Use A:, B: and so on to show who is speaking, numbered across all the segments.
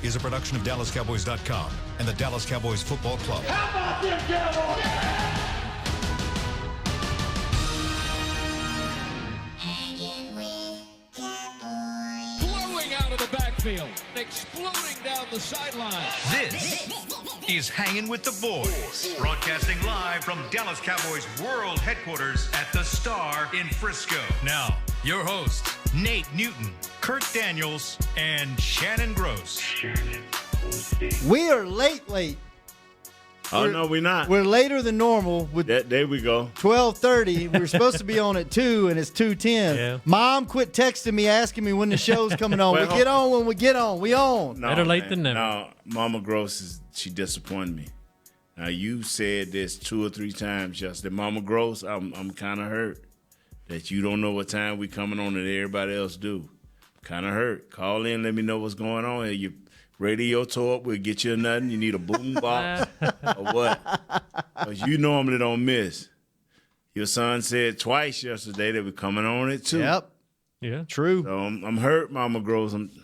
A: is a production of DallasCowboys.com and the Dallas Cowboys Football Club.
B: How about them Cowboys?
C: Hangin with Cowboys.
D: Blowing out of the backfield, exploding down the sideline.
A: This is Hangin' with the Boys, broadcasting live from Dallas Cowboys World Headquarters at the Star in Frisco. Now, your hosts, Nate Newton, Kurt Daniels, and Shannon Gross.
E: We are late.
F: Oh, no, we're not.
E: We're later than normal. With
F: There we go.
E: 12:30. We were supposed to be on at 2, and it's 2:10.
G: Yeah.
E: Mom quit texting me, asking me when the show's coming on.
F: Well,
E: we get on when we get on. We on.
F: No,
G: Better late
F: man.
G: than never.
F: No, Mama Gross, she disappointed me. Now, you said this 2 or 3 times yesterday. Mama Gross, I'm kind of hurt that you don't know what time we coming on that everybody else do. Kind of hurt. Call in, let me know what's going on here. Your radio tore up, we'll get you nothing. You need a boom box or what? Because you normally don't miss. Your son said twice yesterday that we're coming on at 2.
E: Yep.
G: Yeah.
E: True.
F: So I'm hurt, Mama Gross. I'm going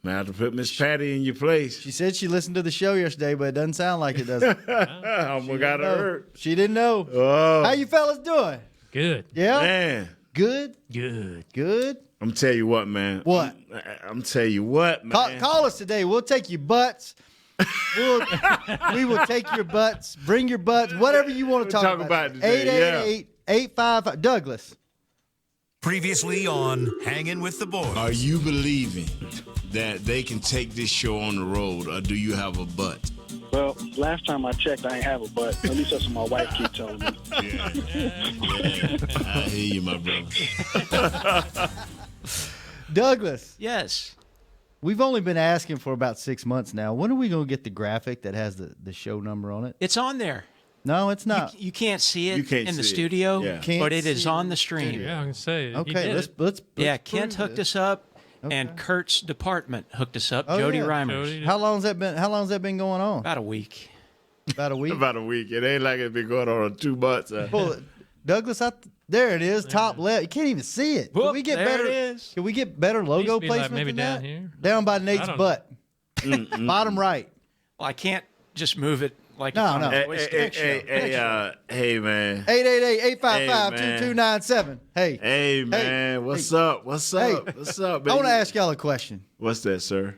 F: to have to put Miss Patty in your place.
E: She said she listened to the show yesterday, but it doesn't sound like it does.
F: I'm got her hurt.
E: She didn't know.
F: Oh,
E: How you fellas doing?
G: Good.
E: Yeah?
F: man.
E: Good?
G: Good.
F: I'm tell you what, man.
E: What?
F: I'm tell you what, man.
E: Call us today. We'll take your butts. We will take your butts. Bring your butts. Whatever you want to
F: We'll
E: talk
F: talk about today,
E: 888-855. Douglas.
A: Previously on Hangin' with the Boys.
F: Are you believing that they can take this show on the road, or do you have a butt?
H: Well, last time I checked, I ain't have a butt. At least that's what my wife keeps telling me.
F: Yeah. I hear you, my brother.
E: Douglas.
I: Yes.
E: We've only been asking for about 6 months now. When are we going to get the graphic that has the show number on it?
I: It's on there.
E: No, it's not.
I: You can't see
F: You
I: it
F: can't
I: in the
F: see it.
I: studio,
F: Yeah.
E: Can't
I: but it is
E: see
I: on the
E: it.
I: stream.
G: Yeah, I can say.
E: Okay, let's
I: Yeah,
E: let's
I: Kent
E: prove
I: hooked
E: this.
I: us up,
E: Okay.
I: and Kurt's department hooked us up.
E: Oh,
I: Jody
E: yeah.
I: Reimers.
G: Jody.
E: How long's that been going on?
I: About a week.
E: About a week.
F: About a week. It ain't like it's been going on 2 months.
E: Pull it. Douglas, there it is, top left. You can't even see it. Can
I: Whoop,
E: we get
I: there
E: better?
I: it is.
E: Can we get better logo
G: Needs to be like
E: placement
G: maybe
E: than
G: down
E: that?
G: here.
E: Down by Nate's
G: don't
E: butt, bottom right.
I: Well, I can't just move it like
E: No,
I: it's on
E: no.
I: a voice connect show.
F: Hey, man.
E: 888-855-2297. Hey,
F: Hey, man. What's up? What's up?
E: Hey.
F: What's up,
E: I
F: baby?
E: want to ask y'all a question.
F: What's that, sir?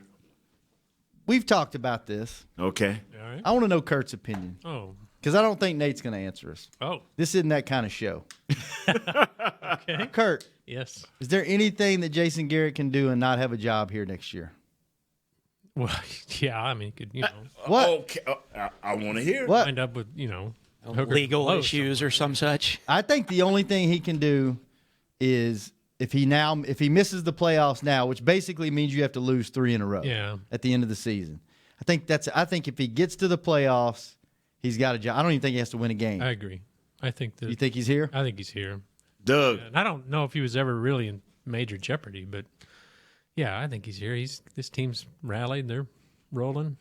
E: We've talked about this.
F: Okay.
G: All right.
E: I want to know Kurt's opinion
G: Oh.
E: because I don't think Nate's going to answer us.
G: Oh.
E: This isn't that kind of show.
G: Okay.
E: Kurt,
G: Yes.
E: is there anything that Jason Garrett can do and not have a job here next year?
G: Well, yeah. I mean, could
E: What?
F: Okay. I want to hear.
E: What?
G: wind up with hooker
I: Legal
G: below
I: issues or some such.
E: I think the only thing he can do is if he misses the playoffs now, which basically means you have to lose 3 in a row
G: Yeah.
E: at the end of the season. I think if he gets to the playoffs, he's got a job. I don't even think he has to win a game.
G: I agree. I think that.
E: You think he's here?
G: I think he's here.
F: Doug.
G: And I don't know if he was ever really in major jeopardy, but yeah, I think he's here. This team's rallied. They're rolling.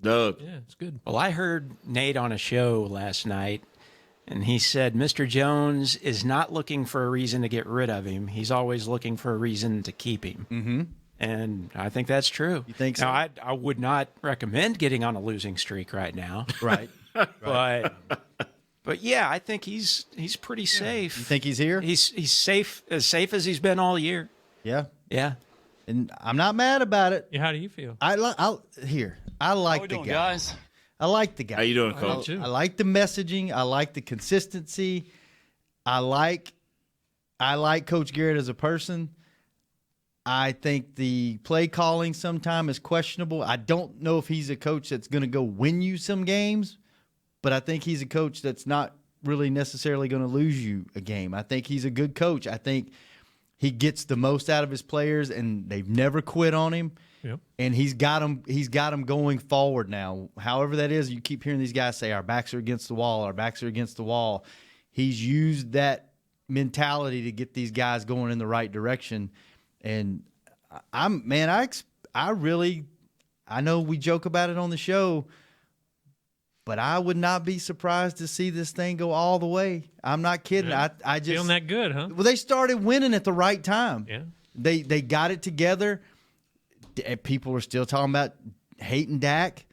F: Doug.
G: Yeah, it's good.
I: Well, I heard Nate on a show last night, and he said Mr. Jones is not looking for a reason to get rid of him. He's always looking for a reason to keep him. Mm-hmm. And I think that's true.
E: You think so?
I: Now, I would not recommend getting on a losing streak right now.
E: Right.
I: But yeah, I think he's pretty safe.
E: You think he's here?
I: He's safe as he's been all year.
E: Yeah.
I: Yeah.
E: And I'm not mad about it.
G: Yeah, how do you feel?
E: I like the guy.
H: guys?
E: I like the guy.
F: How you doing,
G: I
F: Coach?
G: do too.
E: I like the messaging. I like the consistency. I like Coach Garrett as a person. I think the play calling sometimes is questionable. I don't know if he's a coach that's going to go win you some games, but I think he's a coach that's not really necessarily going to lose you a game. I think he's a good coach. I think he gets the most out of his players, and they've never quit on him.
G: Yep.
E: And he's got them going forward now. However that is, you keep hearing these guys say, our backs are against the wall, our backs are against the wall. He's used that mentality to get these guys going in the right direction. And I know we joke about it on the show, but I would not be surprised to see this thing go all the way. I'm not kidding.
G: Yeah.
E: I just
G: Feeling that good, huh?
E: well, they started winning at the right time.
G: Yeah.
E: They got it together. people are still talking about hating Dak.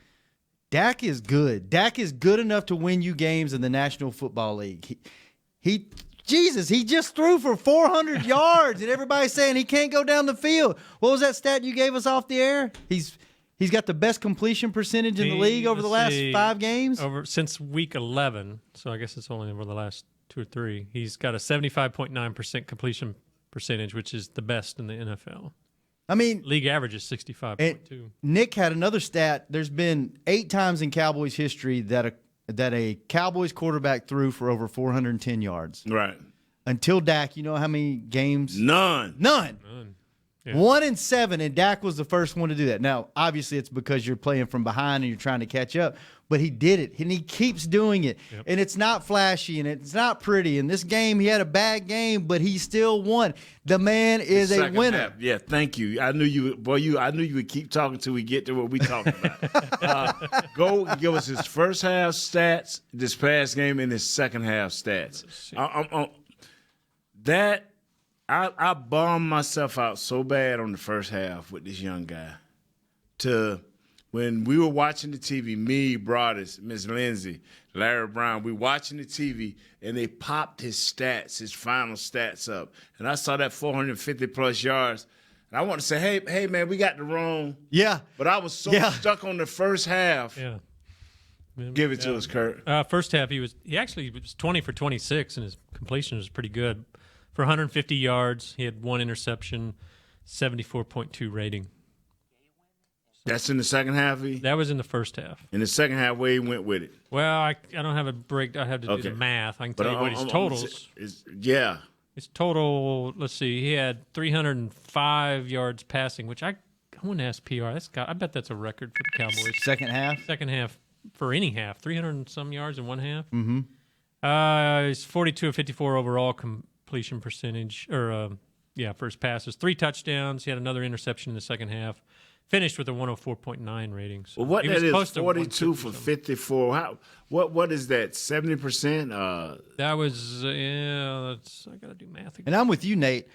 E: Dak is good. Dak is good enough to win you games in the National Football League. He just threw for 400 yards, and everybody's saying he can't go down the field. What was that stat you gave us off the air? He's got the best completion percentage in the league over the last 5 games.
G: Since week 11, so I guess it's only over the last 2 or 3. He's got a 75.9% completion percentage, which is the best in the NFL.
E: I mean,
G: league average is 65.2.
E: Nick had another stat. There's been 8 times in Cowboys history that a Cowboys quarterback threw for over 410 yards.
F: Right.
E: Until Dak, you know how many games?
F: None.
G: Yeah.
E: 1 in 7, and Dak was the first one to do that. Now, obviously, it's because you're playing from behind and you're trying to catch up, but he did it, and he keeps doing it.
G: Yep.
E: And it's not flashy, and it's not pretty. In this game, he had a bad game, but he still won. The man is a winner.
F: Half. Yeah, thank you. I knew you would keep talking till we get to what we talking about. Go give us his first half stats, this past game, and his second half stats. I bummed myself out so bad on the first half with this young guy. To when we were watching the TV, me, Broadus, Miss Lindsay, Larry Brown, we watching the TV, and they popped his final stats up. And I saw that 450-plus yards. And I want to say, hey, man, we got the wrong.
E: Yeah.
F: But I was so stuck on the first half.
G: Yeah.
F: Give it to us, Kurt.
G: First half, he actually was 20 for 26, and his completion was pretty good. For 150 yards, he had 1 interception, 74.2 rating.
F: That's in the second half,
G: That was in the first half.
F: In the second half, where he went with it.
G: Well, I don't have a break. I have to do the math. I can tell you what his totals. His total, let's see, he had 305 yards passing, which I wouldn't ask PR. I bet that's a record for the Cowboys.
E: Second half?
G: Second half for any half. 300 and some yards in one half.
E: Mm-hmm.
G: He's 42 of 54 overall completion percentage, first passes. 3 touchdowns. He had another interception in the second half. Finished with a 104.9 rating. So
F: well, what
G: he
F: that
G: was
F: is, 42 for 54. What is that, 70%?
G: That was, I got to do math again.
E: And I'm with you, Nate.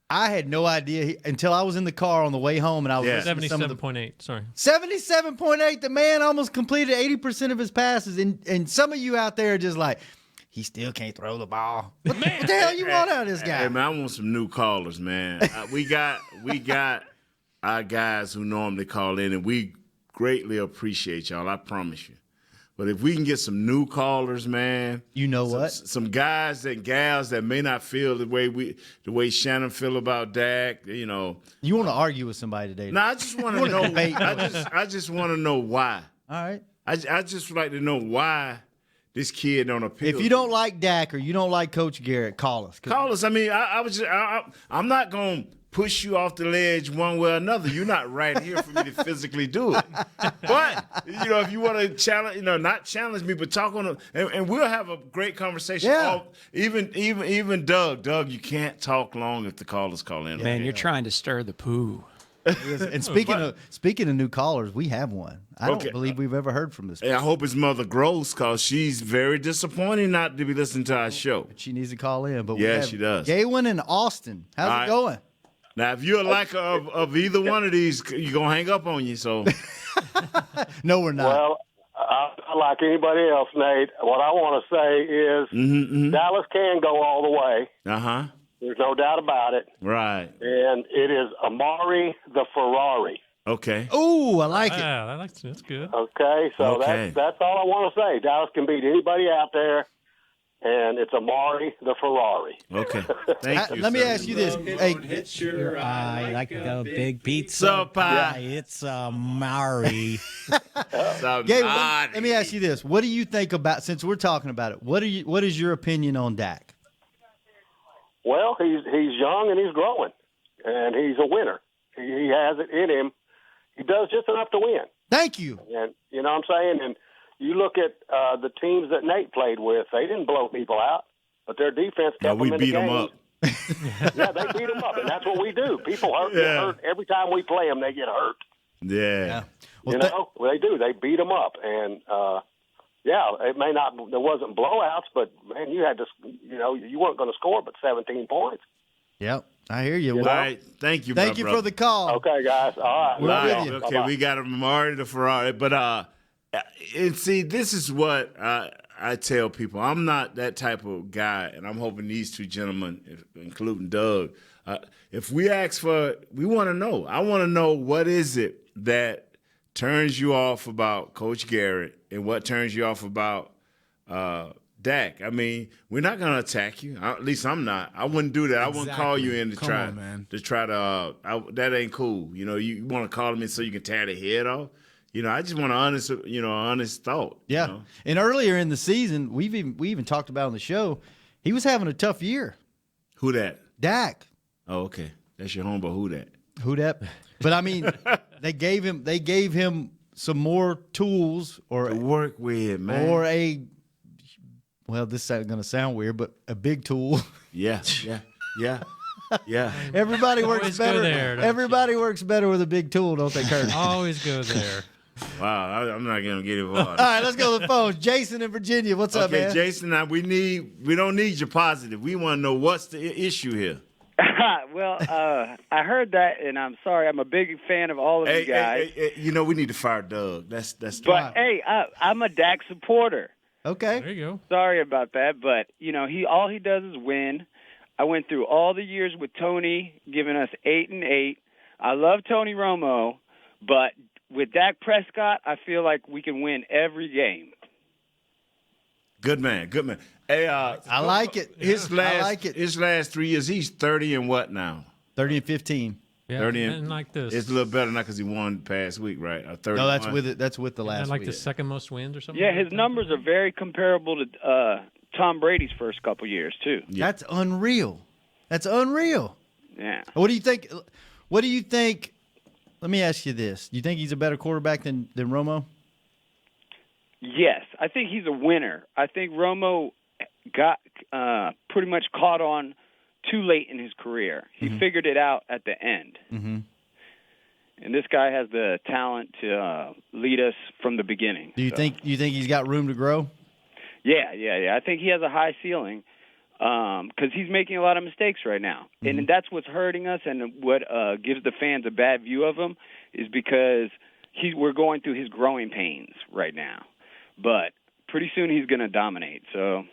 E: I had no idea until I was in the car on the way home, and I was listening to some of the
G: 77.8, sorry.
E: 77.8. The man almost completed 80% of his passes, and some of you out there are just like, he still can't throw the ball. What the hell you want out of this guy?
F: Hey, man, I want some new callers, man. We got our guys who normally call in, and we greatly appreciate y'all, I promise you. But if we can get some new callers, man.
E: You know what?
F: Some guys and gals that may not feel the way Shannon feel about Dak,
E: You want to argue with somebody today?
F: No, I just want to know. I just want to know why.
E: All right.
F: I just like to know why this kid don't appeal.
E: If you don't like Dak or you don't like Coach Garrett, call us.
F: Call us. I mean, I'm not going to push you off the ledge one way or another. You're not right here for me to physically do it. But, if you want to challenge, not challenge me, but talk on and we'll have a great conversation.
E: Yeah.
F: Even Doug. Doug, you can't talk long if the callers call in.
I: Man, you're trying to stir the poo.
E: And speaking of new callers, we have one. I don't believe we've ever heard from this person.
F: I hope his mother grows, because she's very disappointed not to be listening to our show.
E: But she needs to call in. But
F: she does.
E: Gaywin and Austin. How's it going?
F: Now, if you're a liker of either one of these, you're going to hang up on you. So,
E: no, we're not.
B: Well, I like anybody else, Nate. What I want to say is Dallas can go all the way.
F: Uh-huh.
B: There's no doubt about it.
F: Right.
B: And it is Amari the Ferrari.
F: Okay.
E: Ooh, I like it.
G: Yeah, that's good.
B: Okay, so that's all I want to say. Dallas can beat anybody out there. And it's Amari the Ferrari.
F: Okay. Thank you.
E: Let me ask you this.
J: I like a big pizza pie. It's Amari.
E: Gabe, let me ask you this. What do you think about, since we're talking about it, what is your opinion on Dak?
B: Well, he's young and he's growing. And he's a winner. He has it in him. He does just enough to win.
E: Thank you.
B: And you know what I'm saying? And you look at the teams that Nate played with, they didn't blow people out, but their defense kept them in the game.
F: We beat them up.
B: Yeah, they beat them up, and that's what we do. People get hurt. Every time we play them, they get hurt.
F: Yeah.
B: Well, they do. They beat them up. And, it may not – there wasn't blowouts, but, man, you had to – you weren't going to score but 17 points.
E: Yep, I hear you.
B: You
E: Well,
B: know?
F: All right, thank you.
E: thank
F: my
E: you
F: brother.
E: for the call.
B: Okay, guys. All right.
E: We're
B: Love
E: with
B: y'all.
E: you.
F: Okay,
B: Bye-bye.
F: we got a Ferrari to Ferrari, but and see, this is what I tell people. I'm not that type of guy, and I'm hoping these two gentlemen, including Doug, if we ask for, we want to know. I want to know what is it that turns you off about Coach Garrett, and what turns you off about Dak. I mean, we're not going to attack you. At least I'm not. I wouldn't do that. I wouldn't call you in to
K: Come
F: try
K: on, man.
F: to try to. That ain't cool. You know, you want to call them in so you can tear their head off. You know, I just want an honest thought.
E: Yeah.
F: You know?
E: And earlier in the season, we even talked about on the show, he was having a tough year.
F: Who that?
E: Dak.
F: Oh, okay. That's your homeboy. Who that?
E: Who that? But I mean, they gave him some more tools
F: To work with, man.
E: or well, this is going to sound weird, but a big tool.
F: Yeah.
E: Everybody works
G: Always go
E: better.
G: there, don't
E: Everybody works better with a big tool, don't they, Kurt?
G: Always go there.
F: Wow, I'm not gonna get involved.
E: All right, let's go to the phones. Jason in Virginia, what's up,
F: Okay,
E: man?
F: Jason, now we don't need your positive. We want to know what's the issue here.
L: Well, I heard that, and I'm sorry. I'm a big fan of all of you guys.
F: Hey, you know we need to fire Doug. That's
L: But hey, I'm a Dak supporter.
E: Okay.
G: There you go.
L: Sorry about that, but you know all he does is win. I went through all the years with Tony, giving us 8-8. I love Tony Romo, but with Dak Prescott, I feel like we can win every game.
F: Good man. Hey,
E: I like it. I like it.
F: His last 3 years, he's 30 and what now?
E: 30 and 15.
G: Yeah,
F: 30
G: and like this.
F: It's a little better now because he won past week, right? 30.
E: No, that's with it. That's with the last
G: and like
E: week.
G: the second most wins or something.
L: Yeah,
G: like
L: his
G: that?
L: numbers are very comparable to Tom Brady's first couple years too.
E: That's unreal. That's unreal.
L: Yeah.
E: What do you think? Let me ask you this. Do you think he's a better quarterback than Romo?
L: Yes, I think he's a winner. I think Romo got pretty much caught on too late in his career. He figured it out at the end.
E: Mm-hmm.
L: And this guy has the talent to lead us from the beginning.
E: Do you think he's got room to grow?
L: Yeah. I think he has a high ceiling because he's making a lot of mistakes right now.
E: Mm-hmm.
L: And that's what's hurting us and what gives the fans a bad view of him is because we're going through his growing pains right now. But pretty soon he's going to dominate. So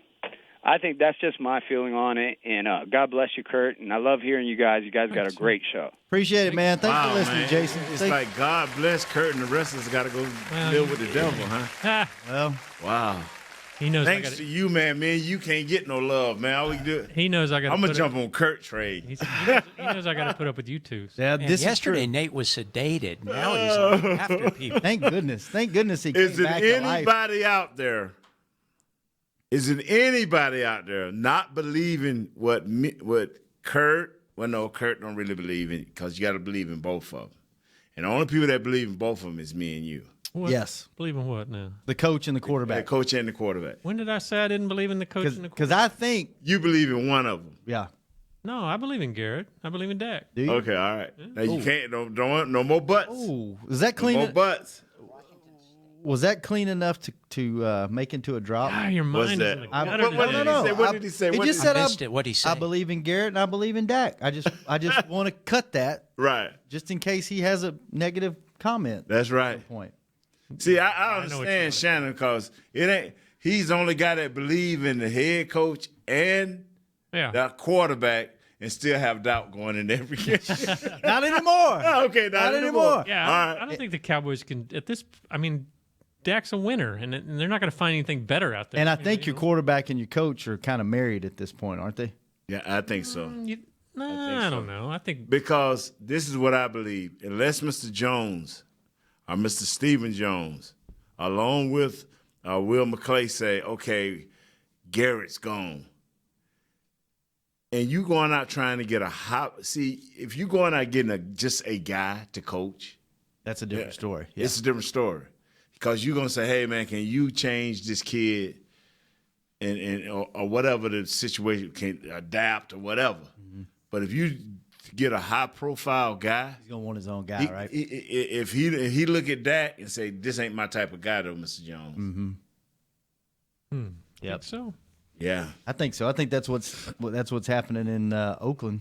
L: I think that's just my feeling on it. And God bless you, Kurt. And I love hearing you guys. You guys got a great show.
E: Appreciate it, man. Thanks for listening,
F: man.
E: Jason.
F: It's like God bless Kurt and the rest of us got to go live with the devil, huh?
E: Well,
F: wow.
G: He knows.
F: Thanks to you, man. You can't get no love, man. All we do.
G: He knows I got.
F: I'm gonna jump on Kurt trade.
G: He knows I got to put up with you two. So.
E: yeah,
I: Man,
E: this
I: yesterday
E: is true.
I: Nate was sedated. Now he's on after people.
E: Thank goodness he came
F: Is it
E: back to life.
F: anybody out there? Is it anybody out there not believing what Kurt? Well, no, Kurt don't really believe in it because you got to believe in both of them. And the only people that believe in both of them is me and you.
G: What?
E: Yes,
G: Believe in what now?
E: the coach and the quarterback.
F: The coach and the quarterback.
G: When did I say I didn't believe in the coach and the
E: Because
G: quarterback?
E: I think,
F: You believe in one of them.
E: yeah.
G: No, I believe in Garrett. I believe in Dak.
E: Do you?
F: Okay, all right. Now you can't. Don't no more butts.
E: Ooh, is that
F: No
E: clean?
F: more butts.
E: Was that clean enough to make into a drop?
G: Ah, your
F: What's
G: mind is in
F: that?
G: the
E: I-
G: gutter
F: What
G: today.
F: did he say? What did he say?
E: He
F: What
E: just
F: did
E: said
I: I missed it. What'd he say?
E: I believe in Garrett and I believe in Dak. I just want to cut that
F: Right.
E: just in case he has a negative comment.
F: That's right.
E: Point.
F: See, I
G: know what you're
F: understand Shannon because it ain't. He's the only guy that believe in the head coach and
G: Yeah.
F: the quarterback and still have doubt going in every game.
E: Not anymore.
F: Okay, not anymore.
E: anymore.
G: Yeah,
F: All
G: I
F: right.
G: don't think the Cowboys can at this. I mean, Dak's a winner, and they're not going to find anything better out there.
E: And I think your quarterback and your coach are kind of married at this point, aren't they?
F: Yeah, I think so.
G: I don't know. I think
F: Because this is what I believe. Unless Mr. Jones or Mr. Stephen Jones, along with Will McClay, say, okay, Garrett's gone. And you going out trying to get a hot – see, if you going out getting just a guy to coach.
E: That's a different story. Yeah.
F: It's a different story. Because you're going to say, hey, man, can you change this kid or whatever the situation, can adapt or whatever.
E: Mm-hmm.
F: But if you get a high-profile guy,
E: He's going to want his own guy, right?
F: If he look at that and say, this ain't my type of guy, though, Mr. Jones.
E: Mm-hmm. Yep.
G: so.
F: Yeah.
E: I think so. I think that's what's happening in Oakland.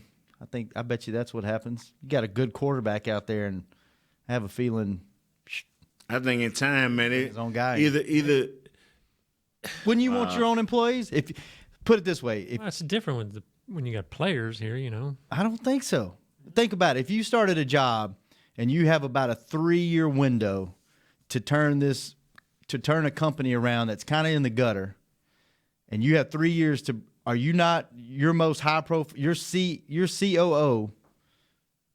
E: I bet you that's what happens. You got a good quarterback out there, and I have a feeling.
F: I think in time, man,
E: his own guy.
F: Either.
E: Wouldn't you want your own employees? If put it this way,
G: it's different when you got players here.
E: I don't think so. Think about it. If you started a job and you have about a 3-year window to turn a company around that's kind of in the gutter, and you have 3 years to. Are you not your most high profile? Your COO.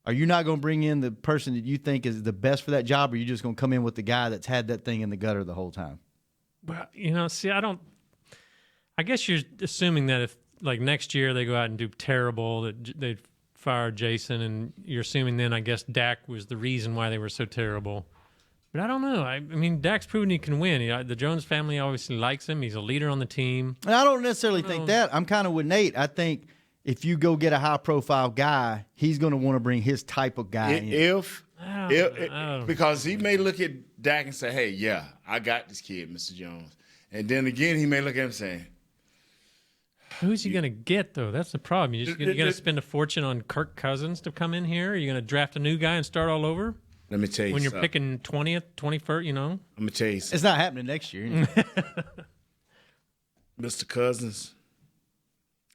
E: Are you not going to bring in the person that you think is the best for that job, or are you just going to come in with the guy that's had that thing in the gutter the whole time?
G: Well, I guess you're assuming that if like next year they go out and do terrible, that they fire Jason, and you're assuming then I guess Dak was the reason why they were so terrible. But I don't know. I mean, Dak's proven he can win. The Jones family obviously likes him. He's a leader on the team.
E: And I don't necessarily think that. I'm kind of with Nate. I think if you go get a high-profile guy, he's going to want to bring his type of guy in.
F: Because he may look at Dak and say, hey, yeah, I got this kid, Mr. Jones. And then again, he may look at him saying,
G: who's he going to get, though? That's the problem. You're going to spend a fortune on Kirk Cousins to come in here? Are you going to draft a new guy and start all over?
F: Let me tell you
G: when you're
F: something.
G: picking 20th, 21st,
F: I'm going to tell you something.
E: It's not happening next year.
F: Mr. Cousins,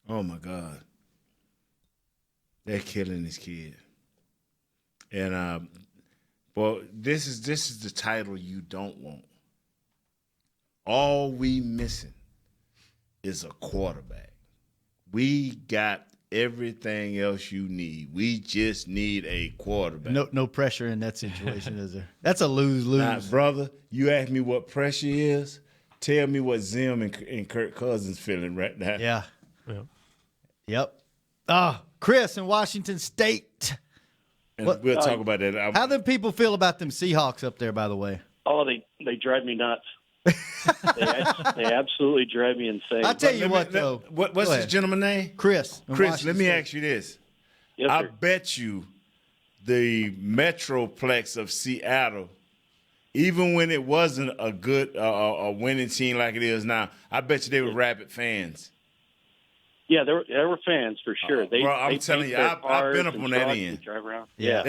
F: oh, my God. They're killing this kid. And, this is the title you don't want. All we missing is a quarterback. We got everything else you need. We just need a quarterback.
E: No pressure in that situation, is there? That's a lose-lose.
F: Nah, brother, you ask me what pressure is, tell me what Zim and Kirk Cousins feeling right now.
E: Yeah. Yep. Chris in Washington State.
F: And we'll talk about that.
E: How do people feel about them Seahawks up there, by the way?
H: Oh, they drive me nuts. they absolutely drive me insane.
E: I'll tell you what, though.
F: What's this gentleman's name?
E: Chris.
F: Chris, let me ask you this.
H: Yes,
F: I
H: sir.
F: bet you the Metroplex of Seattle, even when it wasn't a good a winning team like it is now, I bet you they were rabid fans.
H: Yeah, they were fans for sure.
F: I'm telling you, I've been up on that end.
H: Drive around.
E: Yeah.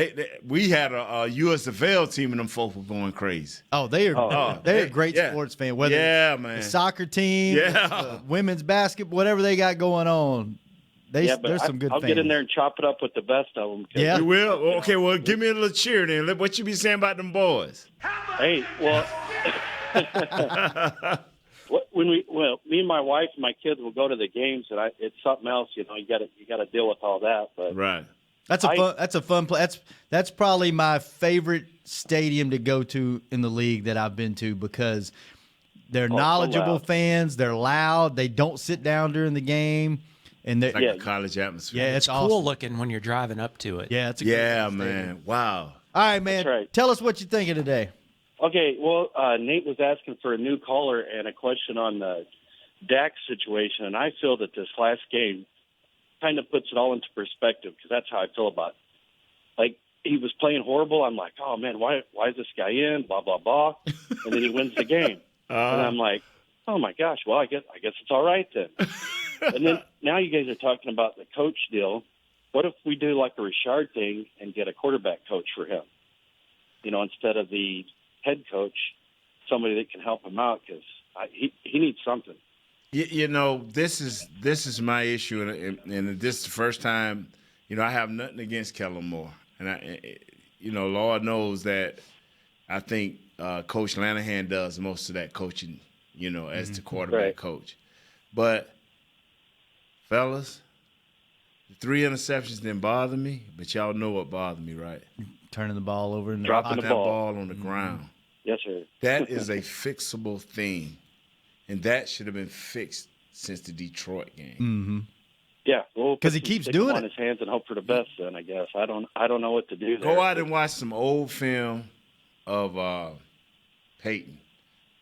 F: We had a USFL team, and them folks were going crazy.
E: Oh, they're a great sports fan. Whether it's
F: man.
E: the soccer team, women's basketball, whatever they got going on, there's some good
H: I'll
E: fans.
H: get in there and chop it up with the best of them.
E: Yeah.
F: You will? Okay, well, give me a little cheer then. What you be saying about them boys?
H: Hey, well, me and my wife and my kids will go to the games, and it's something else. You got to deal with all that. But
F: right.
E: That's a fun play. That's probably my favorite stadium to go to in the league that I've been to because they're knowledgeable fans. They're loud. They don't sit down during the game. And
F: it's like a college atmosphere.
E: Yeah,
I: it's
E: awesome.
I: cool looking when you're driving up to it.
E: Yeah, it's a great
F: man. Wow.
E: All right, man.
H: Right.
E: Tell us what you're thinking today.
H: Okay, well, Nate was asking for a new caller and a question on the Dak situation, and I feel that this last game kind of puts it all into perspective because that's how I feel about it. Like, he was playing horrible. I'm like, oh, man, why is this guy in, blah, blah, blah. And then he wins the game. And I'm like, oh, my gosh, well, I guess it's all right then. And then now you guys are talking about the coach deal. What if we do like a Richard thing and get a quarterback coach for him? Instead of the head coach, somebody that can help him out because he needs something.
F: This is my issue, and this is the first time. I have nothing against Kellen Moore, and Lord knows that I think Coach Lanahan does most of that coaching, as the quarterback coach. But fellas, the 3 interceptions didn't bother me, but y'all know what bothered me, right?
E: Turning the ball over and
H: dropping the ball
F: on the ground.
H: Yes, sir.
F: That is a fixable thing, and that should have been fixed since the Detroit game.
E: Mm-hmm.
H: Yeah, well,
E: because he keeps doing it
H: on his hands and hope for the best. Then I guess I don't know what to do there.
F: Go out and watch some old film of Peyton.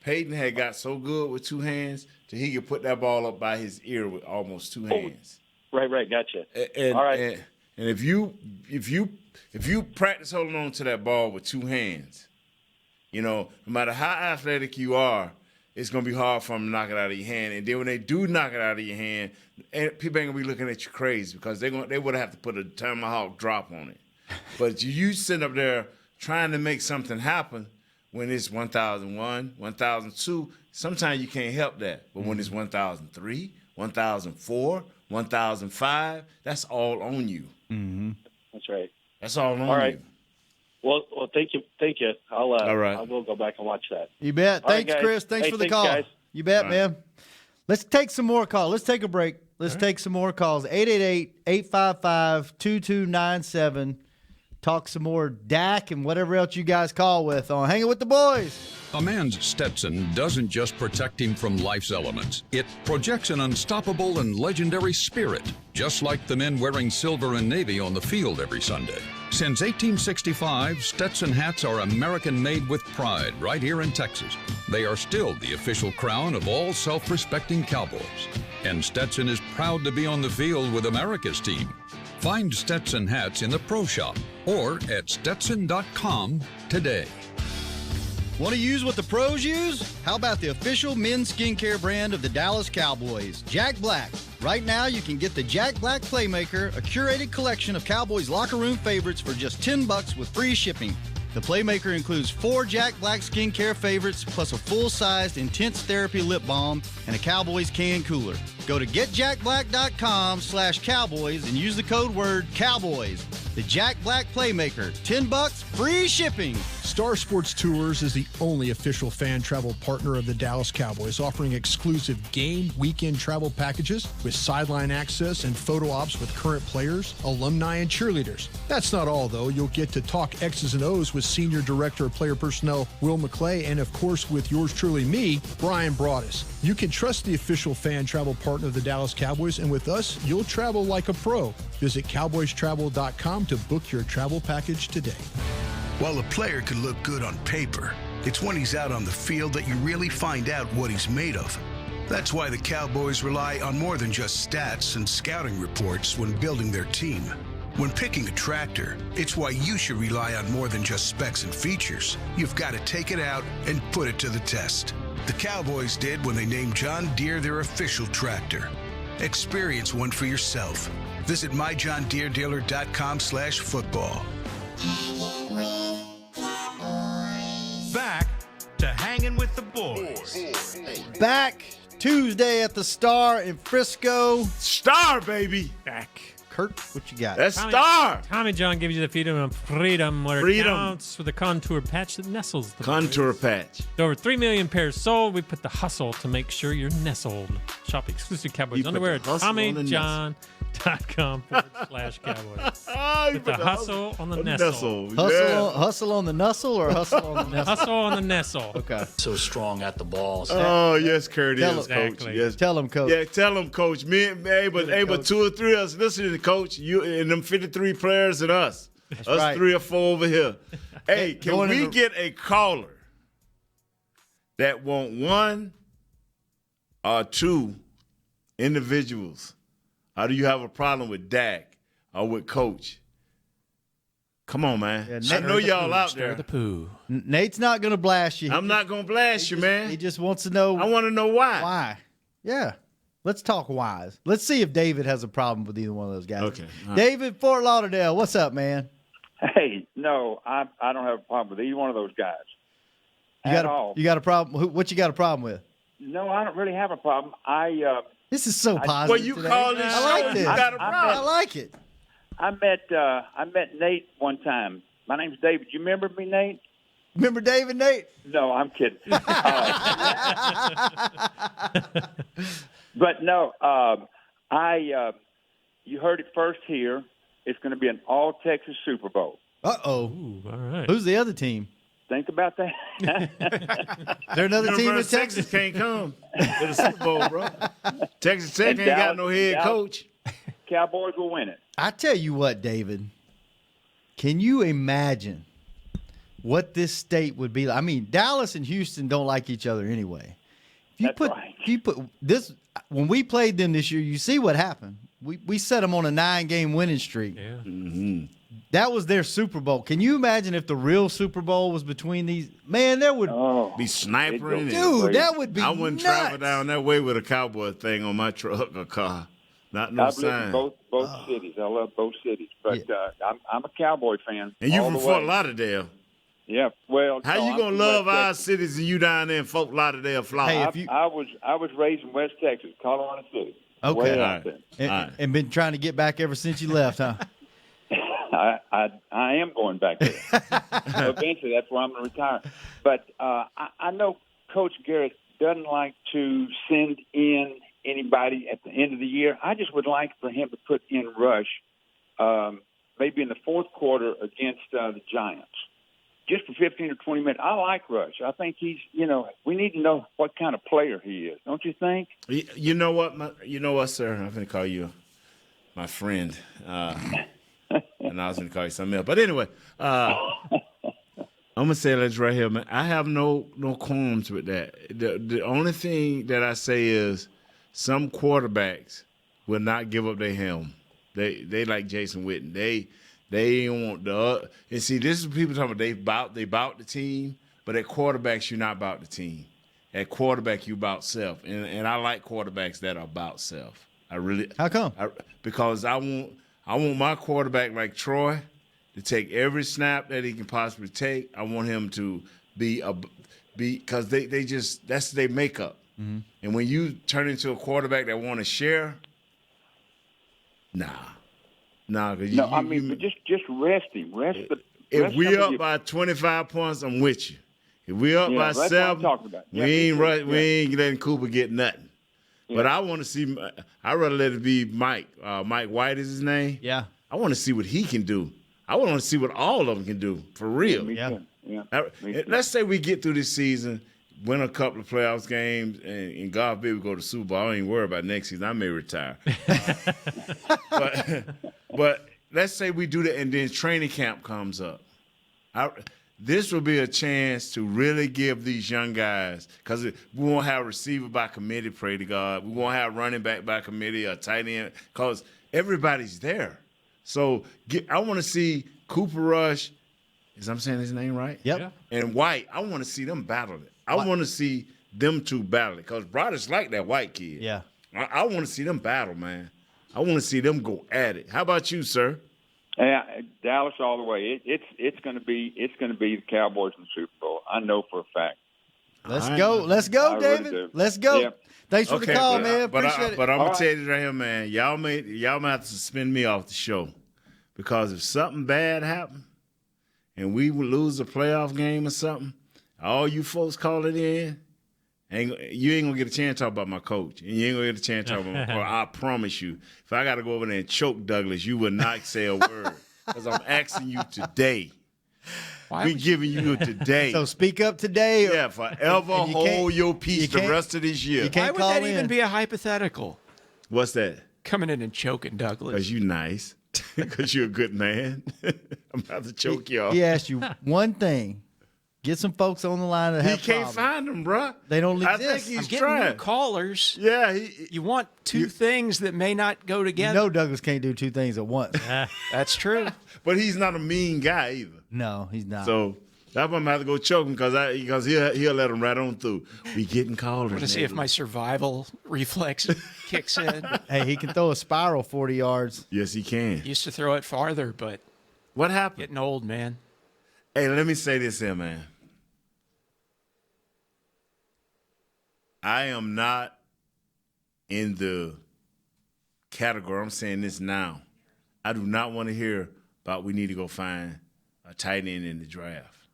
F: Peyton had got so good with 2 hands that he could put that ball up by his ear with almost 2 hands.
H: Right, gotcha.
F: And,
H: all right.
F: And if you practice holding on to that ball with 2 hands, no matter how athletic you are, it's going to be hard for them to knock it out of your hand. And then when they do knock it out of your hand, people ain't going to be looking at you crazy because they would have to put a tomahawk drop on it. But you sitting up there trying to make something happen when it's 1,001, 1,002, sometimes you can't help that. But when it's 1,003, 1,004, 1,005, that's all on you.
E: Mm-hmm.
H: That's right.
F: That's all on
H: right.
F: you.
H: Well, thank you. All
F: right.
H: I will go back and watch that.
E: You bet. Thanks, Chris. Thanks for the call.
H: Guys.
E: You bet, man. Let's take some more calls. Let's take a break. Let's take some more calls. 888-855-2297. Talk some more Dak and whatever else you guys call with on Hanging with the Boys.
K: A man's Stetson doesn't just protect him from life's elements. It projects an unstoppable and legendary spirit, just like the men wearing silver and navy on the field every Sunday. Since 1865, Stetson hats are American-made with pride right here in Texas. They are still the official crown of all self-respecting Cowboys. And Stetson is proud to be on the field with America's team. Find Stetson hats in the Pro Shop or at Stetson.com today.
E: Want to use what the pros use? How about the official men's skincare brand of the Dallas Cowboys, Jack Black? Right now, you can get the Jack Black Playmaker, a curated collection of Cowboys locker room favorites for just $10 with free shipping. The Playmaker includes 4 Jack Black skincare favorites, plus a full-sized Intense Therapy lip balm and a Cowboys can cooler. Go to getjackblack.com/Cowboys and use the code word Cowboys. The Jack Black Playmaker, $10, free shipping.
M: Star Sports Tours is the only official fan travel partner of the Dallas Cowboys, offering exclusive game weekend travel packages with sideline access and photo ops with current players, alumni, and cheerleaders. That's not all, though. You'll get to talk X's and O's with Senior Director of Player Personnel Will McClay and, of course, with yours truly, me, Brian Broaddus. You can trust the official fan travel partner of the Dallas Cowboys, and with us, you'll travel like a pro. Visit cowboystravel.com to book your travel package today.
N: While a player could look good on paper, it's when he's out on the field that you really find out what he's made of. That's why the Cowboys rely on more than just stats and scouting reports when building their team. When picking a tractor, it's why you should rely on more than just specs and features. You've got to take it out and put it to the test. The Cowboys did when they named John Deere their official tractor. Experience one for yourself. Visit myjohndeeredealer.com/football.
A: Back to Hanging with the Boys.
E: Back Tuesday at the Star in Frisco.
F: Star, baby.
G: Back.
E: Kurt, what you got?
F: That's Star.
G: Tommy John gives you the freedom of freedom where it counts with a contour patch that nestles the
F: contour
G: boys.
F: Patch.
G: With over 3 million pairs sold, we put the hustle to make sure you're nestled. Shop exclusive Cowboys underwear at TommyJohn.com/Cowboys. Put the hustle on the nestle.
E: Hustle on the nussle or hustle on the nestle?
G: Hustle on the nestle.
E: Okay.
O: So strong at the balls.
F: Oh, yes, Kurt is,
G: exactly.
F: Coach. Yes.
E: Tell him, Coach.
F: Yeah, tell him, Coach. But 2 or 3 of us listening to Coach, you and them 53 players and us.
E: That's
F: us
E: right.
F: 3 or 4 over here. Hey, can we get a caller that want 1 or 2 individuals? Or do you have a problem with Dak or with Coach? Come on, man.
E: Yeah,
F: I know y'all out there.
I: The poo.
E: Nate's not going to blast you.
F: I'm not going to blast you, man.
E: He just wants to know.
F: I want to know why.
E: Why? Yeah. Let's talk whys. Let's see if David has a problem with either one of those guys.
F: Okay. Right.
E: David, Fort Lauderdale, what's up, man?
P: Hey, no, I don't have a problem with either one of those guys
E: You got a problem? What you got a problem with?
P: No, I don't really have a problem.
E: This is so positive.
F: Well, you
E: today.
F: call this
E: I like this.
F: You got a problem.
E: I like it.
P: I met Nate one time. My name's David. You remember me, Nate?
E: Remember David, Nate?
P: No, I'm kidding. But no, you heard it first here. It's going to be an all-Texas Super Bowl.
E: Uh-oh.
G: Ooh, all right.
E: Who's the other team?
P: Think about that.
E: Is there another team in Texas?
F: Can't come to the Super Bowl, bro. Texas Tech ain't got no head coach.
P: Cowboys will win it.
E: I tell you what, David. Can you imagine what this state would be like? I mean, Dallas and Houston don't like each other anyway. If you put this when we played them this year, you see what happened. We set them on a 9-game winning streak.
G: Yeah.
F: Mm-hmm.
E: That was their Super Bowl. Can you imagine if the real Super Bowl was between these? Man, there would
F: be snipering.
E: Dude, that would be
F: I wouldn't
E: nuts.
F: travel down that way with a Cowboy thing on my truck or car. Not no
P: I've lived
F: sign.
P: in both cities. I love both cities, but I'm a Cowboy fan.
F: And you
P: all
F: from
P: the
F: Fort
P: way.
F: Lauderdale.
P: Yeah. Well,
F: How
P: no,
F: you
P: I'm
F: gonna
P: from
F: love
P: West
F: our
P: Texas.
F: cities and you down there in Fort Lauderdale, Florida?
P: I was raised in West Texas, Colorado City.
E: Okay.
P: Way
E: All
P: out
E: right.
P: there.
E: And been trying to get back ever since you left, huh?
P: I am going back there. Eventually, that's where I'm going to retire. But I know Coach Garrett doesn't like to send in anybody at the end of the year. I just would like for him to put in Rush maybe in the fourth quarter against the Giants, just for 15 or 20 minutes. I like Rush. I think he's, we need to know what kind of player he is, don't you think?
F: You know what, sir? I'm going to call you my friend. And I was going to call you something else. But anyway, I'm going to say this right here, man. I have no qualms with that. The only thing that I say is some quarterbacks will not give up their helm. They like Jason Witten. They want and see, this is people talking about they bout the team, but at quarterbacks, you're not about the team. At quarterback, you about self. And I like quarterbacks that are about self. I really.
E: How come?
F: Because I want my quarterback like Troy to take every snap that he can possibly take. I want him to be because they just that's their makeup.
E: Mm-hmm.
F: And when you turn into a quarterback that want to share, nah.
P: But just rest him.
F: If we up by 25 points, I'm with you. If we up by 7, we ain't letting Cooper get nothing. Yeah. But I want to see. I'd rather let it be Mike. Mike White is his name.
E: Yeah.
F: I want to see what he can do. I want to see what all of them can do for real.
E: Yeah.
F: Let's say we get through this season, win a couple of playoffs games, and God forbid we go to Super Bowl. I don't even worry about next season. I may retire. But let's say we do that, and then training camp comes up. This will be a chance to really give these young guys, because we won't have a receiver by committee, pray to God. We won't have running back by committee or tight end, because everybody's there. So I want to see Cooper Rush, is I'm saying his name right?
E: Yep. Yeah.
F: And White, I want to see them battle it. I want to see them two battle it, because Broder's like that White kid.
E: Yeah.
F: I want to see them battle, man. I want to see them go at it. How about you, sir?
P: Yeah, Dallas all the way. It's going to be the Cowboys in the Super Bowl. I know for a fact.
E: Let's go, David.
P: Really
E: Let's go.
P: Yeah.
E: Thanks for the call, man. Appreciate it.
F: But I'm gonna tell you this right here, man. Y'all may have to suspend me off the show, because if something bad happened and we would lose a playoff game or something, all you folks call it in. You ain't gonna get a chance to talk about my coach, and you ain't gonna get a chance to talk about my coach. I promise you. If I got to go over there and choke Douglas, you will not say a word, because I'm asking you today. We giving you today.
E: So speak up today.
F: Yeah, forever hold your peace the rest of this year.
I: Why would that even be a hypothetical?
F: What's that?
I: Coming in and choking Douglas.
F: Because you nice. Because you're a good man. I'm about to choke y'all.
E: He asked you one thing. Get some folks on the line that have
F: He can't
E: problems.
F: find them, bro.
E: They don't exist.
F: I think he's
I: I'm getting
F: trying.
I: new callers.
F: Yeah.
I: You want two things that may not go together.
E: You know Douglas can't do two things at once.
I: That's true.
F: But he's not a mean guy either.
E: No, he's not.
F: So that's why I'm going to have to go choke him, because he'll let him right on through. We getting callers.
I: I want to see if my survival reflex kicks in.
E: Hey, he can throw a spiral 40 yards.
F: Yes, he can.
I: Used to throw it farther, but
F: what happened?
I: Getting old, man.
F: Hey, let me say this here, man. I am not in the category. I'm saying this now. I do not want to hear about we need to go find a tight end in the draft.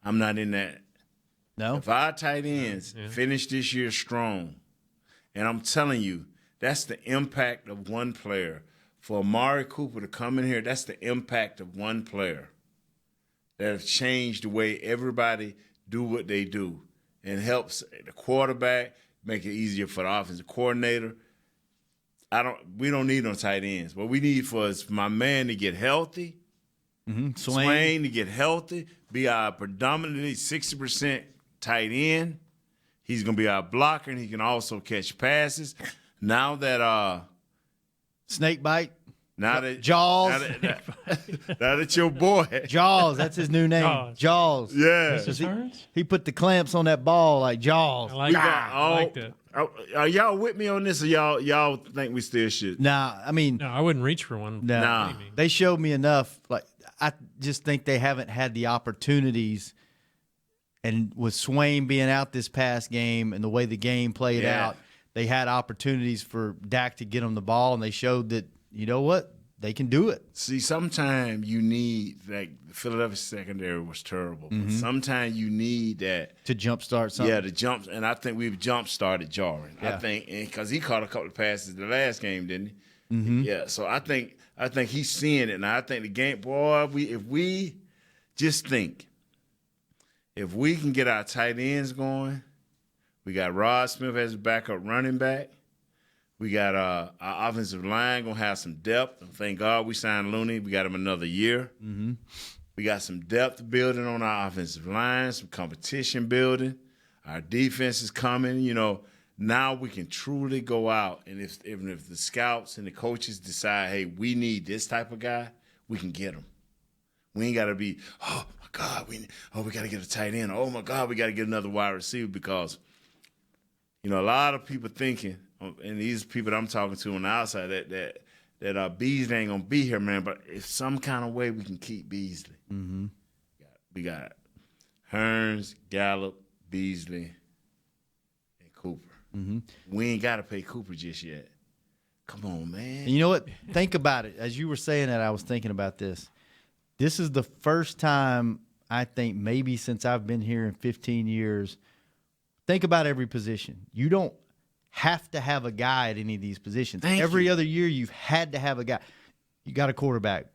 F: I'm not in that.
E: No.
F: If our tight ends finish this year strong, and I'm telling you, that's the impact of one player. For Amari Cooper to come in here, that's the impact of one player that has changed the way everybody do what they do, and helps the quarterback, make it easier for the offensive coordinator. We don't need no tight ends. What we need is my man to get healthy, Swain to get healthy, be our predominantly 60% tight end. He's going to be our blocker, and he can also catch passes. Now that
E: snake bite.
F: Now that
E: Jaws.
F: Now that your boy
E: Jaws, that's his new name. Jaws.
F: Yeah.
E: He put the clamps on that ball like Jaws.
G: I like that. I like that.
F: Are y'all with me on this, or y'all think we still should?
E: Nah, I mean,
G: No, I wouldn't reach for one.
E: nah. They showed me enough. Like, I just think they haven't had the opportunities. And with Swain being out this past game and the way the game played out, they had opportunities for Dak to get him the ball, and they showed that, you know what, they can do it.
F: See, sometimes you need, like, the Philadelphia secondary was terrible. But sometimes you need that.
E: To jumpstart something.
F: Yeah, to jump. And I think we've jump-started Jarwin.
E: Yeah.
F: I think, because he caught a couple of passes the last game, didn't he?
E: Mm-hmm.
F: Yeah, so I think he's seeing it. Now, I think the game, boy, if we just think, if we can get our tight ends going, we got Rod Smith as a backup running back. We got our offensive line going to have some depth. Thank God we signed Looney. We got him another year.
E: Mm-hmm.
F: We got some depth building on our offensive line, some competition building. Our defense is coming. You know, now we can truly go out, and if the scouts and the coaches decide, hey, we need this type of guy, we can get him. We ain't got to be, oh, my God, we got to get a tight end. Oh, my God, we got to get another wide receiver because, you know, a lot of people thinking, and these people that I'm talking to on the outside, that Beasley ain't going to be here, man, but if some kind of way we can keep Beasley.
E: Mm-hmm.
F: We got Hearns, Gallup, Beasley, and Cooper.
E: Mm-hmm.
F: We ain't got to pay Cooper just yet. Come on, man.
E: And you know what? Think about it. As you were saying that, I was thinking about this. This is the first time, I think, maybe since I've been here in 15 years. Think about every position. You don't have to have a guy at any of these positions. Every other year, you've had to have a guy. You got a quarterback.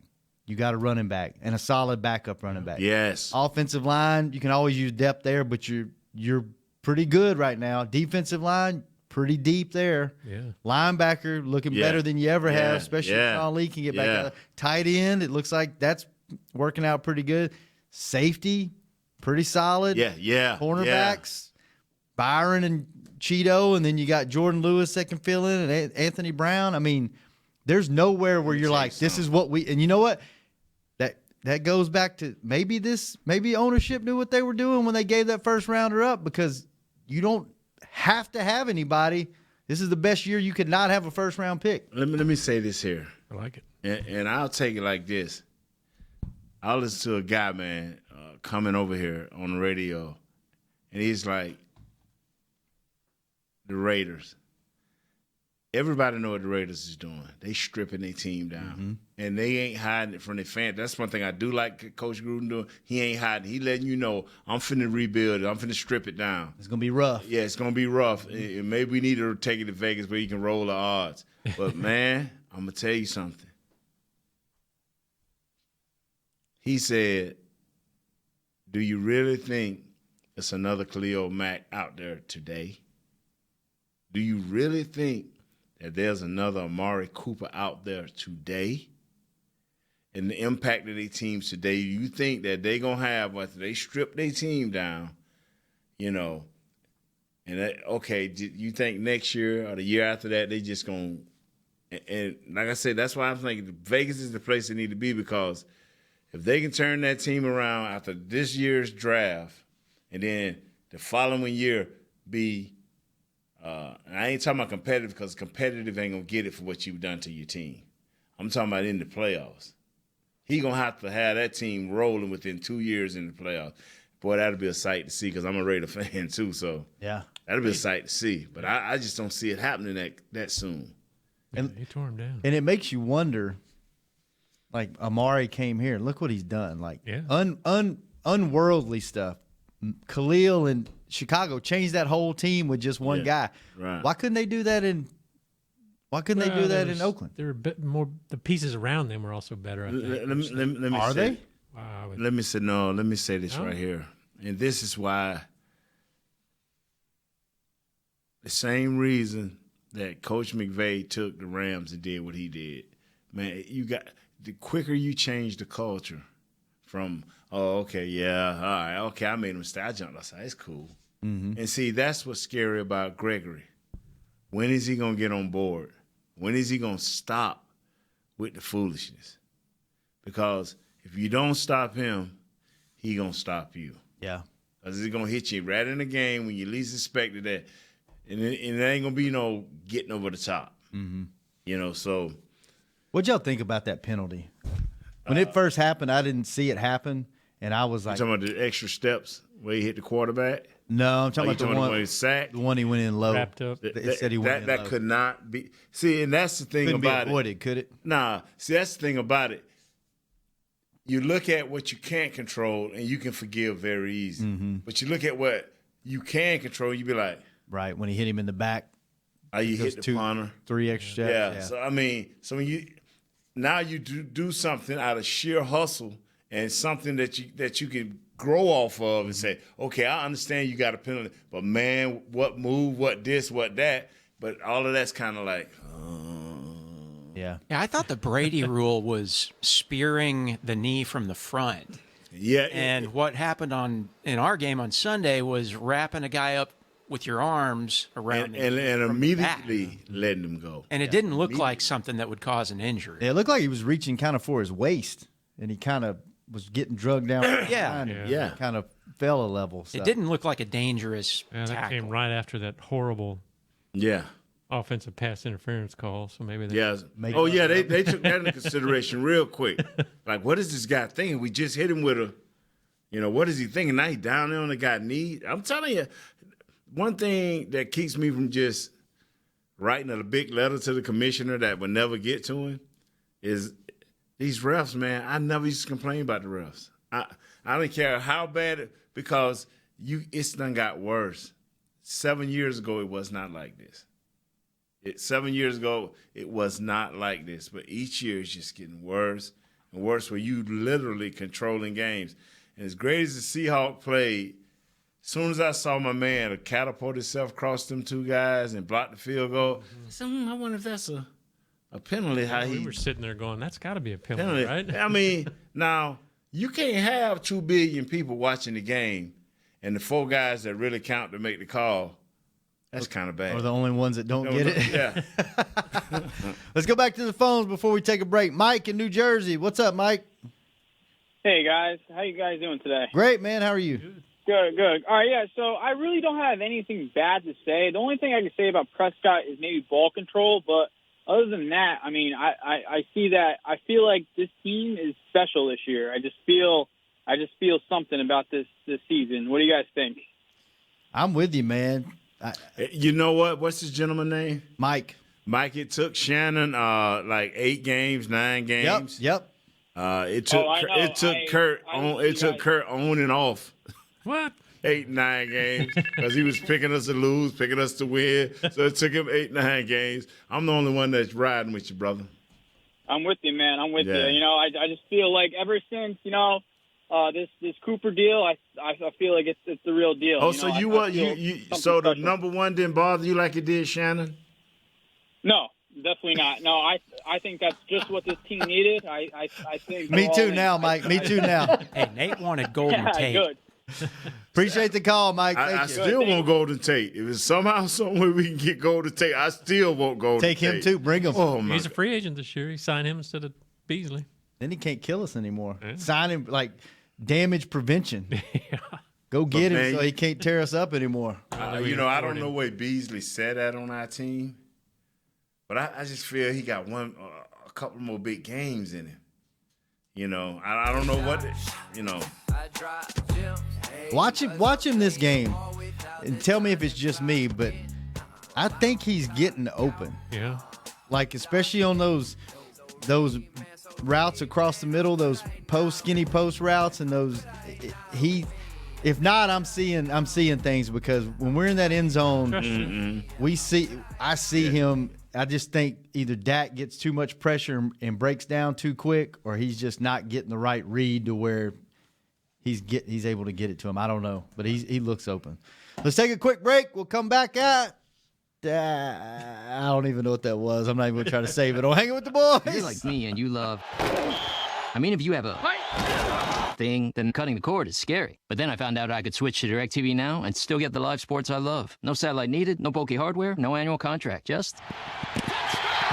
E: You got a running back and a solid backup running back.
F: Yes.
E: Offensive line, you can always use depth there, but you're pretty good right now. Defensive line, pretty deep there.
G: Yeah.
E: Linebacker looking better than you ever have, especially if Sean Lee can get back out. Tight end, it looks like that's working out pretty good. Safety, pretty solid.
F: Yeah.
E: Cornerbacks, Byron and Cheeto, and then you got Jordan Lewis that can fill in, and Anthony Brown. I mean, there's nowhere where you're like, this is what we – and you know what? That goes back to maybe ownership knew what they were doing when they gave that first rounder up, because you don't have to have anybody. This is the best year you could not have a first-round pick.
F: Let me say this here.
G: I like it.
F: And I'll take it like this. I listen to a guy, man, coming over here on the radio, and he's like, the Raiders. Everybody know what the Raiders is doing. They stripping their team down. And they ain't hiding it from their fans. That's one thing I do like Coach Gruden doing. He ain't hiding. He letting you know, I'm finna rebuild it. I'm finna strip it down.
E: It's going to be rough.
F: Yeah, it's going to be rough. And maybe we need to take it to Vegas where you can roll the odds. But, man, I'm going to tell you something. He said, do you really think it's another Khalil Mack out there today? Do you really think that there's another Amari Cooper out there today? And the impact of their teams today, you think that they're going to have, after they strip their team down, you know, and you think next year or the year after that, they just going to, and like I said, that's why I'm thinking Vegas is the place they need to be, because if they can turn that team around after this year's draft and then the following year be, and I ain't talking about competitive, because competitive ain't going to get it for what you've done to your team. I'm talking about in the playoffs. He going to have that team rolling within 2 years in the playoffs. Boy, that'll be a sight to see, because I'm a Raider fan too, so
E: yeah,
F: that'll be a sight to see. But I just don't see it happening that soon.
E: And
G: he tore him down.
E: And it makes you wonder, like, Amari came here. Look what he's done. Like, unworldly stuff. Khalil and Chicago changed that whole team with just one guy.
F: Right.
E: Why couldn't they do that in Oakland?
G: They're a bit more. The pieces around them are also better. I think.
F: Let me
E: Are
F: say,
E: they?
G: Wow.
F: Let me say this right here, and this is why. The same reason that Coach McVay took the Rams and did what he did, man. The quicker you change the culture from, I made a mistake, I jumped outside, it's cool. And see, that's what's scary about Gregory. When is he going to get on board? When is he going to stop with the foolishness. Because if you don't stop him, he going to stop you.
E: Yeah.
F: Because he's going to hit you right in the game when you least expected that. And it ain't going to be no getting over the top.
E: Mm-hmm.
F: You know, so.
E: What'd y'all think about that penalty? When it first happened, I didn't see it happen, and I was like.
F: You talking about the extra steps where he hit the quarterback?
E: No, I'm talking about the one
F: he sacked?
E: The one he went in low.
G: Wrapped up.
E: It said he went in low.
F: That could not be. See, and that's the thing
E: Couldn't
F: about
E: be avoided, could it?
F: Nah, see, that's the thing about it. You look at what you can't control, and you can forgive very easy.
E: Mm-hmm.
F: But you look at what you can control, you be like.
E: Right, when he hit him in the back.
F: You hit the punter.
E: 3 extra steps.
F: Yeah, so, I mean, when you do something out of sheer hustle and something that you can grow off of and say, okay, I understand you got a penalty, but man, what move, what this, what that, but all of that's kind of like,
E: yeah.
I: I thought the Brady rule was spearing the knee from the front.
F: Yeah.
I: And what happened in our game on Sunday was wrapping a guy up with your arms around
F: and immediately letting him go.
I: And it didn't look like something that would cause an injury.
E: It looked like he was reaching kind of for his waist, and he kind of was getting drugged down.
I: Yeah.
E: Kind of fell a level. So.
I: It didn't look like a dangerous
G: that
I: tackle.
G: came right after that horrible offensive pass interference call. So maybe they
F: they took that into consideration real quick. Like, what is this guy thinking? We just hit him with a, what is he thinking? Now he's down there on the guy's knee. I'm telling you, one thing that keeps me from just writing a big letter to the commissioner that would never get to him is these refs, man. I never used to complain about the refs. I don't care how bad because it's done got worse. 7 years ago, it was not like this. 7 years ago, it was not like this. But each year, it's just getting worse and worse where you literally controlling games. And as great as the Seahawks played, as soon as I saw my man catapult himself across them two guys and block the field goal, I wonder if that's a penalty.
G: We were sitting there going, that's got to be a penalty, right?
F: I mean, now, you can't have 2 billion people watching the game and the 4 guys that really count to make the call. That's kind of bad.
E: Or the only ones that don't get it.
F: Yeah.
E: Let's go back to the phones before we take a break. Mike in New Jersey. What's up, Mike?
O: Hey, guys. How you guys doing today?
E: Great, man. How are you?
O: Good. All right, yeah, so I really don't have anything bad to say. The only thing I can say about Prescott is maybe ball control, but other than that, I mean, I see that. I feel like this team is special this year. I just feel something about this season. What do you guys think?
E: I'm with you, man.
F: You know what? What's this gentleman's name?
E: Mike.
F: It took Shannon like 8 games, 9 games.
E: Yep.
F: It took Kurt on and off.
G: What?
F: 8, 9 games because he was picking us to lose, picking us to win. So it took him 8, 9 games. I'm the only one that's riding with you, brother.
O: I'm with you, man. I'm with you. I just feel like ever since this Cooper deal, I feel like it's the real deal.
F: Oh, so so the number 1 didn't bother you like it did Shannon?
O: No, definitely not. No, I think that's just what this team needed. I think.
E: Me too now, Mike. Me too now.
I: Hey, Nate wanted Golden Tate.
O: Good.
E: Appreciate the call, Mike. Thank
F: I
E: you.
F: still want Golden Tate. If it's somehow, somewhere we can get Golden Tate, I still want Golden Tate.
E: Take him too. Bring him.
F: Oh,
G: He's a free agent this year. He signed him instead of Beasley.
E: Then he can't kill us anymore. Yeah. Sign him like damage prevention. Go get him so he can't tear us up anymore.
F: I don't know where Beasley said that on our team, but I just feel he got a couple more big games in him. I don't know what.
E: Watch him this game, and tell me if it's just me, but I think he's getting open.
G: Yeah.
E: Like especially on those routes across the middle, those skinny post routes, and those if not, I'm seeing things because when we're in that end zone, I see him. I just think either Dak gets too much pressure and breaks down too quick, or he's just not getting the right read to where he's able to get it to him. I don't know, but he looks open. Let's take a quick break. We'll come back at. I don't even know what that was. I'm not even going to try to save it. Hanging with the boys.
Q: If you're like me and you love. If you have a thing, then cutting the cord is scary. But then I found out I could switch to DirecTV Now and still get the live sports I love. No satellite needed, no bulky hardware, no annual contract. Just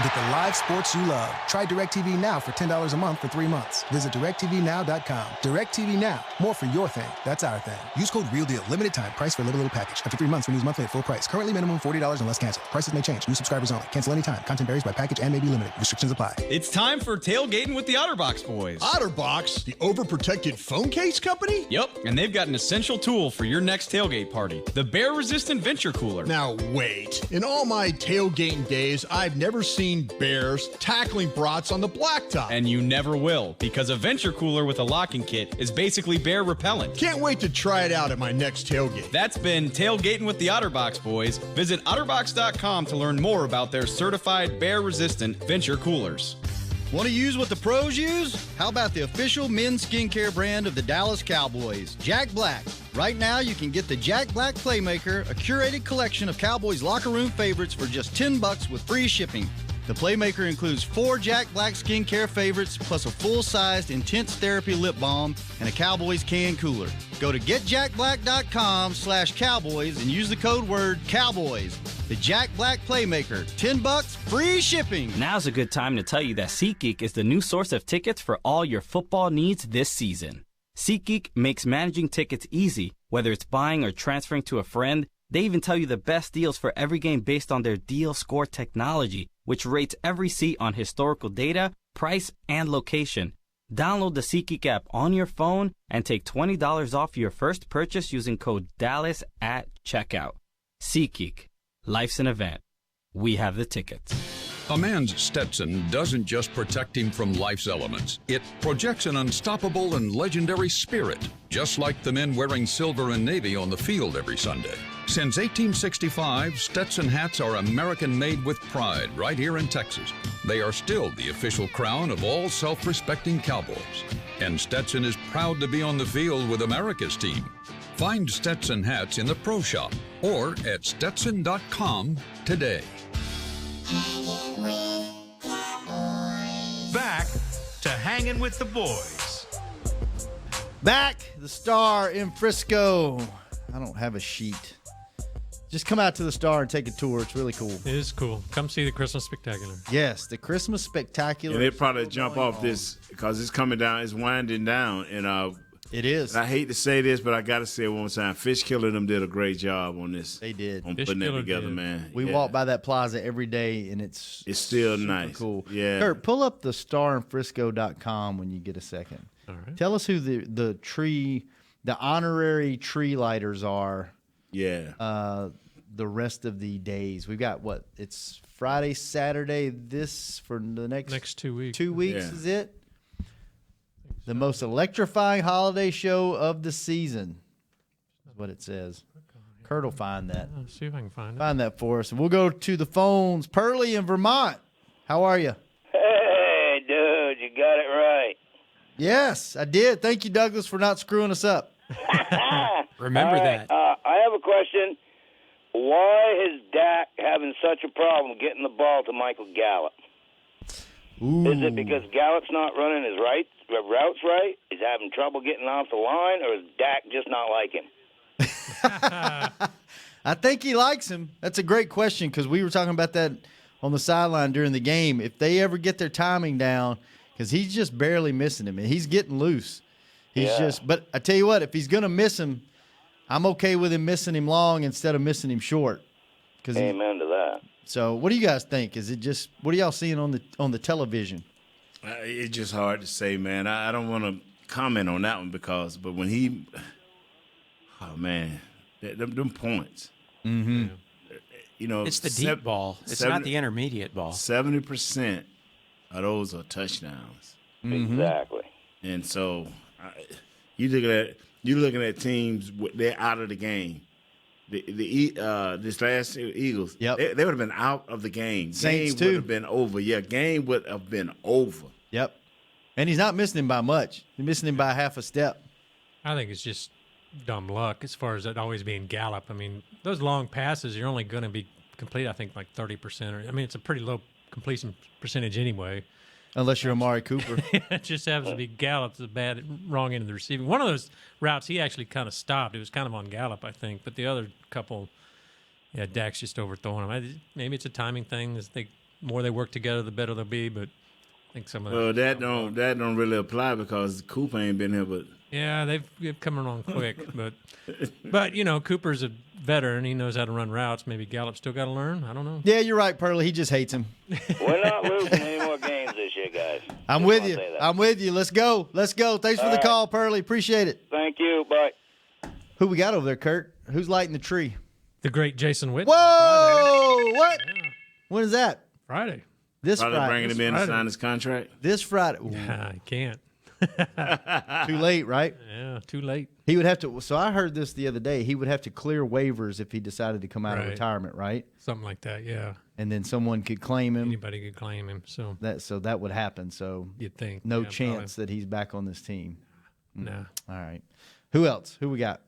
R: Get the live sports you love. Try DirecTV Now for $10 a month for 3 months. Visit DirecTVNow.com. DirecTV Now. More for your thing. That's our thing. Use code REALDEAL. Limited time. Price for little package. After 3 months, renews monthly at full price. Currently minimum $40 unless canceled. Prices may change. New subscribers only. Cancel anytime. Content varies by package and may be limited. Restrictions apply.
S: It's time for tailgating with the OtterBox boys.
M: OtterBox? The overprotected phone case company?
S: Yep, and they've got an essential tool for your next tailgate party. The bear-resistant venture cooler.
M: Now wait. In all my tailgating days, I've never seen bears tackling brats on the blacktop.
S: And you never will, because a venture cooler with a locking kit is basically bear repellent.
M: Can't wait to try it out at my next tailgate.
S: That's been tailgating with the OtterBox boys. Visit OtterBox.com to learn more about their certified bear-resistant venture coolers.
E: Want to use what the pros use? How about the official men's skincare brand of the Dallas Cowboys, Jack Black? Right now, you can get the Jack Black Playmaker, a curated collection of Cowboys locker room favorites for just $10 with free shipping. The Playmaker includes 4 Jack Black skincare favorites, plus a full-sized Intense Therapy lip balm and a Cowboys can cooler. Go to getjackblack.com/Cowboys and use the code word Cowboys. The Jack Black Playmaker, $10, free shipping.
T: Now's a good time to tell you that SeatGeek is the new source of tickets for all your football needs this season. SeatGeek makes managing tickets easy, whether it's buying or transferring to a friend. They even tell you the best deals for every game based on their deal score technology, which rates every seat on historical data, price, and location. Download the SeatGeek app on your phone and take $20 off your first purchase using code DALLAS at checkout. SeatGeek. Life's an event. We have the tickets.
K: A man's Stetson doesn't just protect him from life's elements. It projects an unstoppable and legendary spirit, just like the men wearing silver and navy on the field every Sunday. Since 1865, Stetson hats are American-made with pride right here in Texas. They are still the official crown of all self-respecting Cowboys. And Stetson is proud to be on the field with America's team. Find Stetson hats in the Pro Shop or at Stetson.com today.
A: Back to Hanging with the Boys.
E: Back, the Star in Frisco. I don't have a sheet. Just come out to the Star and take a tour. It's really cool.
G: It is cool. Come see the Christmas Spectacular.
E: Yes, the Christmas Spectacular.
F: And they probably jump off this because it's coming down. It's winding down. And
E: it is.
F: I hate to say this, but I got to say it one more time. Fish Killer them did a great job on this.
E: They did.
F: On putting that together, man.
E: We walk by that plaza every day, and it's
F: still nice.
E: Cool.
F: Yeah.
E: Kurt, pull up the starinfrisco.com when you get a second.
G: All right.
E: Tell us who the honorary tree lighters are.
F: Yeah.
E: The rest of the days. We've got what? It's Friday, Saturday, this for the next
G: 2 weeks.
E: 2 weeks is it? The most electrifying holiday show of the season is what it says. Kurt will find that.
G: Let's see if I can find it.
E: Find that for us. And we'll go to the phones. Pearlie in Vermont. How are you?
U: Hey, dude, you got it right.
E: Yes, I did. Thank you, Douglas, for not screwing us up.
I: Remember that.
U: I have a question. Why is Dak having such a problem getting the ball to Michael Gallup?
E: Ooh.
U: Is it because Gallup's not running his routes right? Is he having trouble getting off the line, or is Dak just not like him?
E: I think he likes him. That's a great question because we were talking about that on the sideline during the game. If they ever get their timing down, because he's just barely missing him, and he's getting loose. But I tell you what, if he's going to miss him, I'm okay with him missing him long instead of missing him short.
U: Amen to that.
E: So what do you guys think? Is it just what are y'all seeing on the television?
F: It's just hard to say, man. I don't want to comment on that one but when he, oh man, them points.
E: Mm-hmm.
F: You know,
I: it's the deep ball. It's not the intermediate ball.
F: 70% of those are touchdowns.
U: Mm-hmm. Exactly.
F: And so you're looking at teams, they're out of the game. This last Eagles, they would have been out of the game.
E: Saints
F: game would have been over. Yeah, game would have been over.
E: Yep. And he's not missing him by much. He's missing him by half a step.
G: I think it's just dumb luck as far as it always being Gallup. I mean, those long passes, you're only going to be complete, I think, like 30%. It's a pretty low completion percentage anyway.
E: Unless you're Amari Cooper.
G: It just happens to be Gallup's the wrong end of the receiving. One of those routes he actually kind of stopped. It was kind of on Gallup, I think. But the other couple, Dak's just overthrowing him. Maybe it's a timing thing. more they work together, the better they'll be. But I think some of
F: that don't really apply because Cooper ain't been here, but
G: yeah, they've come along quick. But Cooper's a veteran. He knows how to run routes. Maybe Gallup still got to learn. I don't know.
E: Yeah, you're right, Pearlie. He just hates him.
U: We're not losing any more games this year, guys.
E: I'm with you. Let's go. Thanks for the call, Pearlie. Appreciate it.
U: Thank you. Bye.
E: Who we got over there, Kurt? Who's lighting the tree?
G: The great Jason Witten.
E: Whoa! What? Yeah. When is that?
G: Friday.
E: This
F: Friday. Bringing him in to sign his contract?
E: This Friday.
G: Nah, I can't.
E: Too late, right?
G: Yeah, too late.
E: He would have to. So I heard this the other day. He would have to clear waivers if he decided to come out of retirement, right?
G: Something like that, yeah.
E: And then someone could claim him.
G: Anybody could claim him. So
E: that would happen. So
G: you'd think
E: no chance that he's back on this team.
G: No.
E: All right. Who else? Who we got?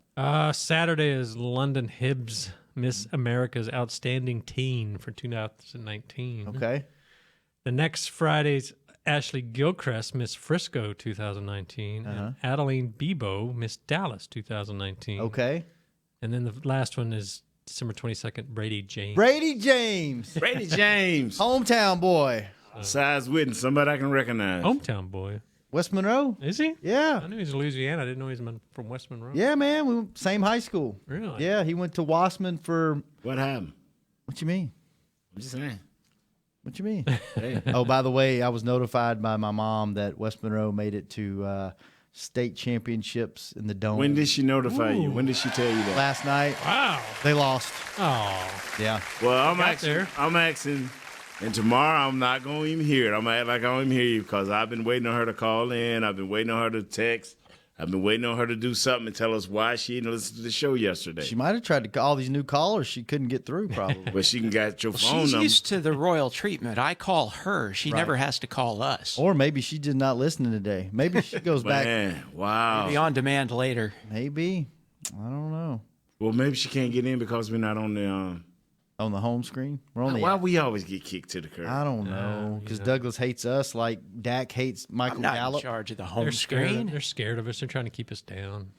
G: Saturday is London Hibbs, Miss America's Outstanding Teen for 2019.
E: Okay.
G: The next Friday's Ashley Gilchrist, Miss Frisco 2019, and Adeline Bebo, Miss Dallas 2019.
E: Okay.
G: And then the last one is December 22nd, Brady James.
E: Brady James. Hometown boy.
F: Size Witten, somebody I can recognize.
G: Hometown boy.
E: West Monroe.
G: Is he?
E: Yeah.
G: I knew he was in Louisiana. I didn't know he was from West Monroe.
E: Yeah, man. We went same high school.
G: Really?
E: Yeah, he went to Wassman for...
F: What happened?
E: What you mean?
F: I'm just saying.
E: What you mean? Hey. Oh, by the way, I was notified by my mom that West Monroe made it to state championships in the Dome.
F: When did she notify you? When did she tell you that?
E: Last night.
G: Wow.
E: They lost.
G: Oh.
E: Yeah.
F: Well, I'm asking, and tomorrow I'm not going to even hear it. I'm going to act like I don't even hear you because I've been waiting on her to call in. I've been waiting on her to text. I've been waiting on her to do something and tell us why she didn't listen to the show yesterday.
E: She might have tried to call these new callers. She couldn't get through, probably.
F: But she can get your phone
I: She's
F: number.
I: used to the royal treatment. I call her. She never has to call us.
E: Or maybe she's just not listening today. Maybe she goes back.
F: Man, wow.
I: Maybe on demand later.
E: Maybe. I don't know.
F: Well, maybe she can't get in because we're not on the
E: home screen. We're on the
F: Why we always get kicked to the curb?
E: I don't know because Douglas hates us like Dak hates Michael
I: I'm not
E: Gallup.
I: in charge of the home
G: screen. They're scared of us. They're trying to keep us down.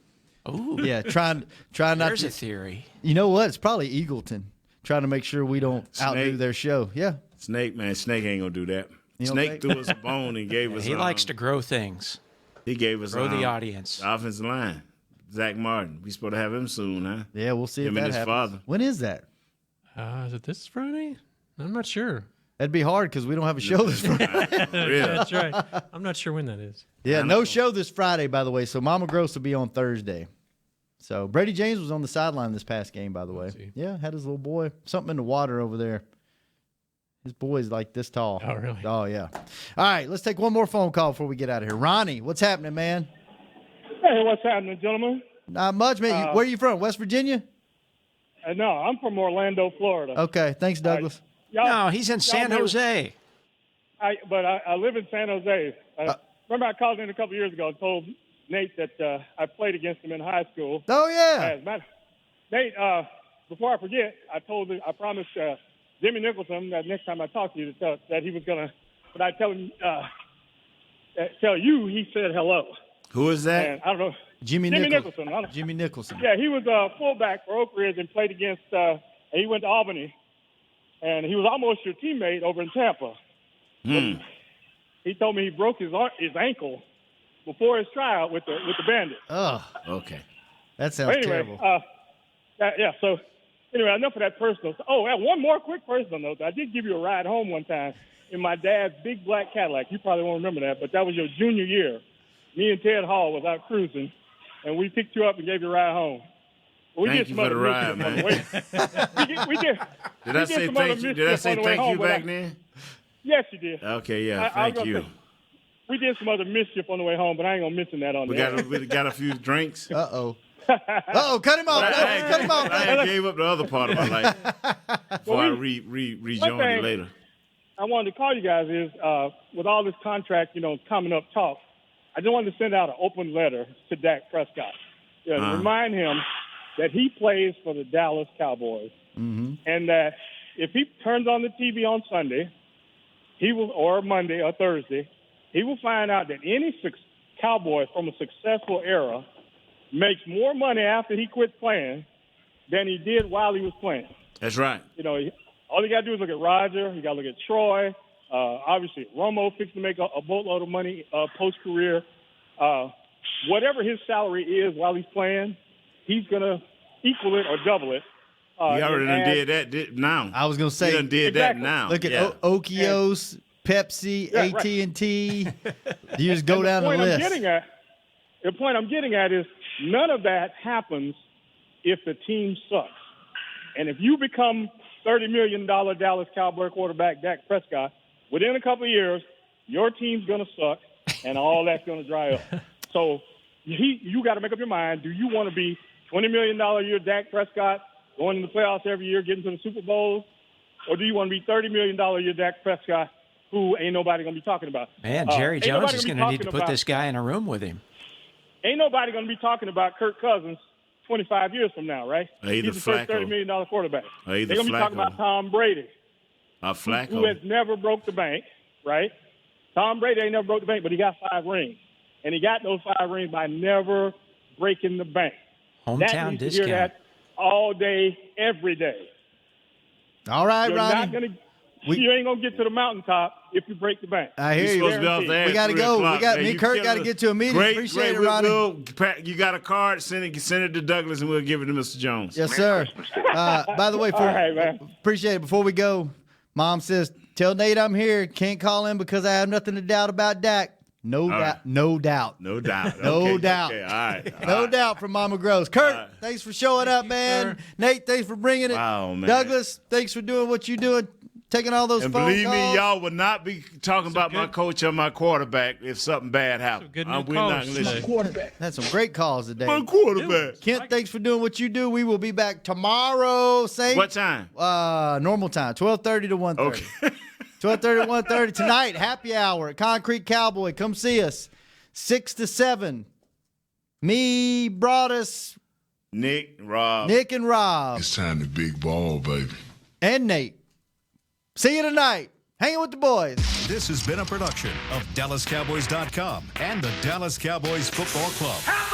I: Oh,
E: yeah. Try not.
I: There's
E: to,
I: a theory.
E: You know what? It's probably Eagleton trying to make sure we don't outdo their show. Yeah.
F: Snake ain't gonna do that. Snake threw us a bone and gave us.
I: He likes to grow things.
F: He gave us
I: grow the audience.
F: The offensive line. Zach Martin. We supposed to have him soon, huh?
E: Yeah, we'll see
F: him
E: if that
F: and his
E: happens.
F: father.
E: When is that?
G: Is it this Friday? I'm not sure.
E: That'd be hard because we don't have a show this Friday.
F: Really?
G: That's right. I'm not sure when that is.
E: Yeah, no show this Friday, by the way. So Mama Gross will be on Thursday. So Brady James was on the sideline this past game, by the way. Yeah, had his little boy. Something in the water over there. His boy's like this tall.
G: Oh, really?
E: Oh, yeah. All right, let's take one more phone call before we get out of here. Ronnie, what's happening, man?
C: Hey, what's happening, gentlemen?
E: Not much, man. Where are you from? West Virginia?
C: No, I'm from Orlando, Florida.
E: Okay, thanks, Douglas.
I: No, he's in San Jose.
C: I live in San Jose. Remember I called in a couple years ago and told Nate that I played against him in high school.
E: Oh, yeah.
C: Nate, before I forget, I promised Jimmy Nicholson that next time I talk to you that he was going to, but I tell him, tell you he said hello.
F: Who is that?
C: And I don't know.
E: Jimmy
C: Nicholson.
E: Jimmy Nicholson.
C: Yeah, he was a fullback for Oak Ridge and played against, he went to Albany. And he was almost your teammate over in Tampa. He told me he broke his ankle before his tryout with the Bandits.
E: Oh,
F: okay.
E: That sounds
C: terrible.
E: terrible.
C: So anyway, enough of that personal. Oh, one more quick personal note. I did give you a ride home one time in my dad's big black Cadillac. You probably won't remember that, but that was your junior year. Me and Ted Hall was out cruising, and we picked you up and gave you a ride home.
F: Thank you for the ride, man. Did I say thank you? Did I say thank you back then?
C: Yes, you did.
F: Okay, yeah, thank you.
C: We did some other mischief on the way home, but I ain't gonna mention that on there.
F: We got a few drinks.
E: Uh-oh, cut him off. Cut him off.
F: I gave up the other part of my life before I rejoined it later.
C: I wanted to call you guys is with all this contract, coming up talk, I just wanted to send out an open letter to Dak Prescott to remind him that he plays for the Dallas Cowboys, and that if he turns on the TV on Sunday, or Monday or Thursday, he will find out that any Cowboy from a successful era makes more money after he quit playing than he did while he was playing.
F: That's right.
C: All you got to do is look at Roger. You got to look at Troy. Obviously, Romo fixed to make a boatload of money post-career. Whatever his salary is while he's playing, he's going to equal it or double it.
F: He already done did that now.
E: I was going to say.
F: He done did that now.
E: Look at Okios, Pepsi, AT&T. You just go down the list.
C: The point I'm getting at is none of that happens if the team sucks. And if you become $30 million Dallas Cowboy quarterback Dak Prescott, within a couple of years, your team's going to suck, and all that's going to dry up. So you got to make up your mind. Do you want to be $20 million a year Dak Prescott, going in the playoffs every year, getting to the Super Bowl, or do you want to be $30 million a year Dak Prescott, who ain't nobody going to be talking about?
I: Man, Jerry Jones is going to need to put this guy in a room with him.
C: Ain't nobody going to be talking about Kirk Cousins 25 years from now, right? He's the first $30 million quarterback. They're going to be talking about Tom Brady, who has never broke the bank, right? Tom Brady ain't never broke the bank, but he got 5 rings. And he got those 5 rings by never breaking the bank.
I: Hometown discount.
C: You hear that all day, every day.
E: All right, Ronnie.
C: You ain't going to get to the mountaintop if you break the bank.
E: I hear you. We got to go. Me and Kurt got to get to a meeting. Appreciate it, Ronnie.
F: You got a card? Send it to Douglas, and we'll give it to Mr. Jones.
E: Yes, sir. By the way, appreciate it. Before we go, Mom says, tell Nate I'm here. Can't call him because I have nothing to doubt about Dak. No doubt.
F: No doubt.
E: No doubt.
F: Okay, all right.
E: No doubt from Mama Gross. Kurt, thanks for showing up, man. Nate, thanks for bringing it.
F: Wow, man.
E: Douglas, thanks for doing what you're doing. Taking all those phone calls.
F: And believe me, y'all would not be talking about my coach or my quarterback if something bad happened. We're not going to listen.
E: That's some great calls today.
F: My quarterback.
E: Kent, thanks for doing what you do. We will be back tomorrow.
F: What time?
E: Normal time, 12:30 to 1:30.
F: Okay.
E: 12:30 to 1:30 tonight. Happy hour at Concrete Cowboy. Come see us. 6 to 7. Me, Broadus,
F: Nick, Rob.
D: It's time to big ball, baby.
E: And Nate. See you tonight. Hanging with the boys.
A: This has been a production of DallasCowboys.com and the Dallas Cowboys Football Club.